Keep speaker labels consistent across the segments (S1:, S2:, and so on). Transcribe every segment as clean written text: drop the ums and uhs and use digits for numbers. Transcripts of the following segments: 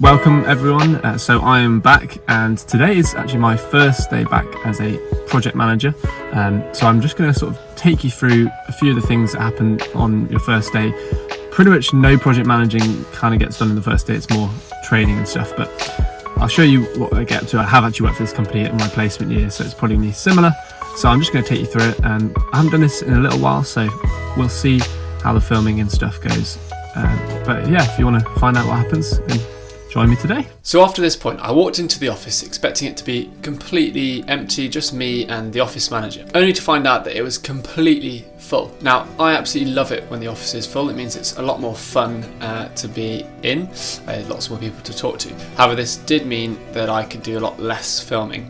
S1: Welcome everyone, so I am back and today is actually my first day back as a project manager, so I'm just going to sort of take you through a few of the things that happen on your first day. Pretty much no project managing kind of gets done in the first day, it's more training and stuff, but I'll show you what I get up to. I have actually worked for this company in my placement year, so it's probably going to be similar, so I'm just going to take you through it, and I haven't done this in a little while, so we'll see how the filming and stuff goes, but yeah, if you want to find out what happens, then join me today.
S2: So after this point, I walked into the office expecting it to be completely empty, just me and the office manager, only to find out that it was completely full. Now, I absolutely love it when the office is full. It means it's a lot more fun to be in, lots more people to talk to. However, this did mean that I could do a lot less filming.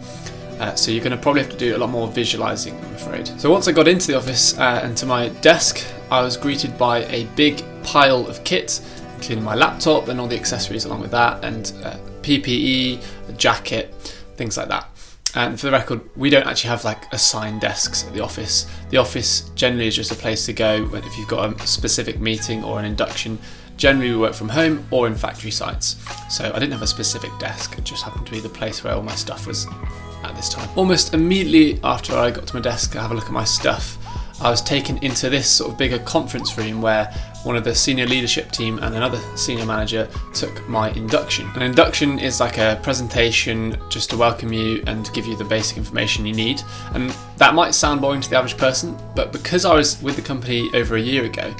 S2: So you're going to probably have to do a lot more visualizing, I'm afraid. So once I got into the office and to my desk, I was greeted by a big pile of kit, including my laptop and all the accessories along with that, and PPE, a jacket, things like that. And for the record, we don't actually have like assigned desks at the office. The office generally is just a place to go if you've got a specific meeting or an induction. Generally we work from home or in factory sites. So I didn't have a specific desk, it just happened to be the place where all my stuff was at this time. Almost immediately after I got to my desk to have a look at my stuff, I was taken into this sort of bigger conference room where one of the senior leadership team and another senior manager took my induction. An induction is like a presentation just to welcome you and give you the basic information you need. And that might sound boring to the average person, but because I was with the company over a year ago,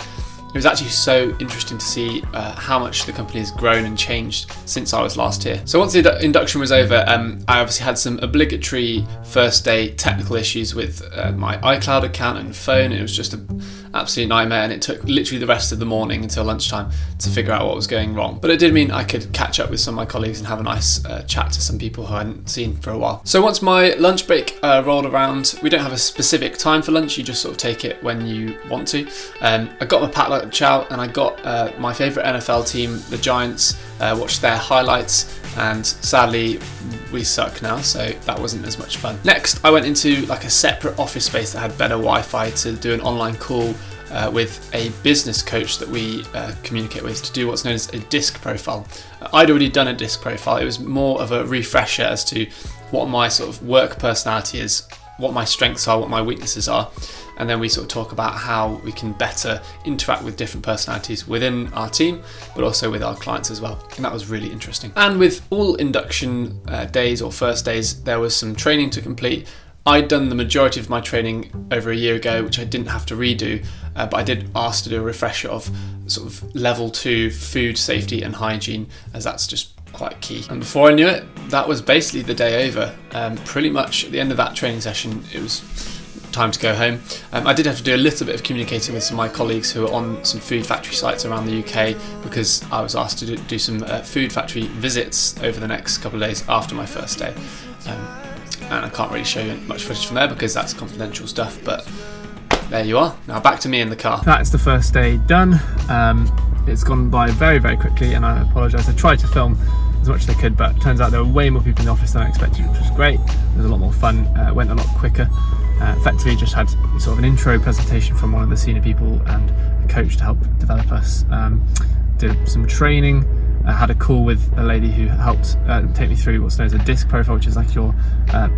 S2: it was actually so interesting to see how much the company has grown and changed since I was last here. So once the induction was over, I obviously had some obligatory first day technical issues with my iCloud account and phone. It was just an absolute nightmare, and it took literally the rest of the morning until lunchtime to figure out what was going wrong. But it did mean I could catch up with some of my colleagues and have a nice chat to some people who I hadn't seen for a while. So once my lunch break rolled around, we don't have a specific time for lunch, you just sort of take it when you want to. I got my packed lunch out and I got my favourite NFL team, the Giants, watched their highlights, and sadly we suck now, so that wasn't as much fun. Next, I went into like a separate office space that had better Wi-Fi to do an online call with a business coach that we communicate with to do what's known as a disc profile. I'd already done a disc profile. It was more of a refresher as to what my sort of work personality is, what my strengths are, what my weaknesses are, and then we sort of talk about how we can better interact with different personalities within our team, but also with our clients as well. And that was really interesting. And with all induction days or first days, there was some training to complete. I'd done the majority of my training over a year ago, which I didn't have to redo, but I did ask to do a refresher of sort of level 2 food safety and hygiene, as that's just quite key. And before I knew it, that was basically the day over. Pretty much at the end of that training session, it was time to go home. I did have to do a little bit of communicating with some of my colleagues who are on some food factory sites around the UK, because I was asked to do some food factory visits over the next couple of days after my first day. And I can't really show you much footage from there because that's confidential stuff, but there you are. Now back to me in the car.
S1: That's the first day done. It's gone by very, very quickly, and I apologise. I tried to film as much as I could, but it turns out there were way more people in the office than I expected, which was great. It was a lot more fun, went a lot quicker. Effectively just had sort of an intro presentation from one of the senior people and a coach to help develop us. Did some training, had a call with a lady who helped take me through what's known as a disc profile, which is like your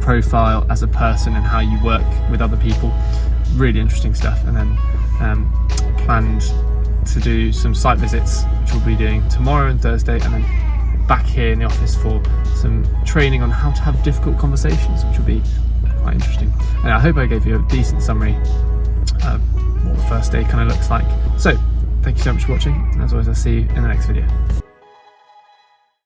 S1: profile as a person and how you work with other people. Really interesting stuff. And then planned to do some site visits, which we'll be doing tomorrow and Thursday, and then back here in the office for some training on how to have difficult conversations, which will be quite interesting. And I hope I gave you a decent summary of what the first day kind of looks like. So thank you so much for watching, and as always I'll see you in the next video.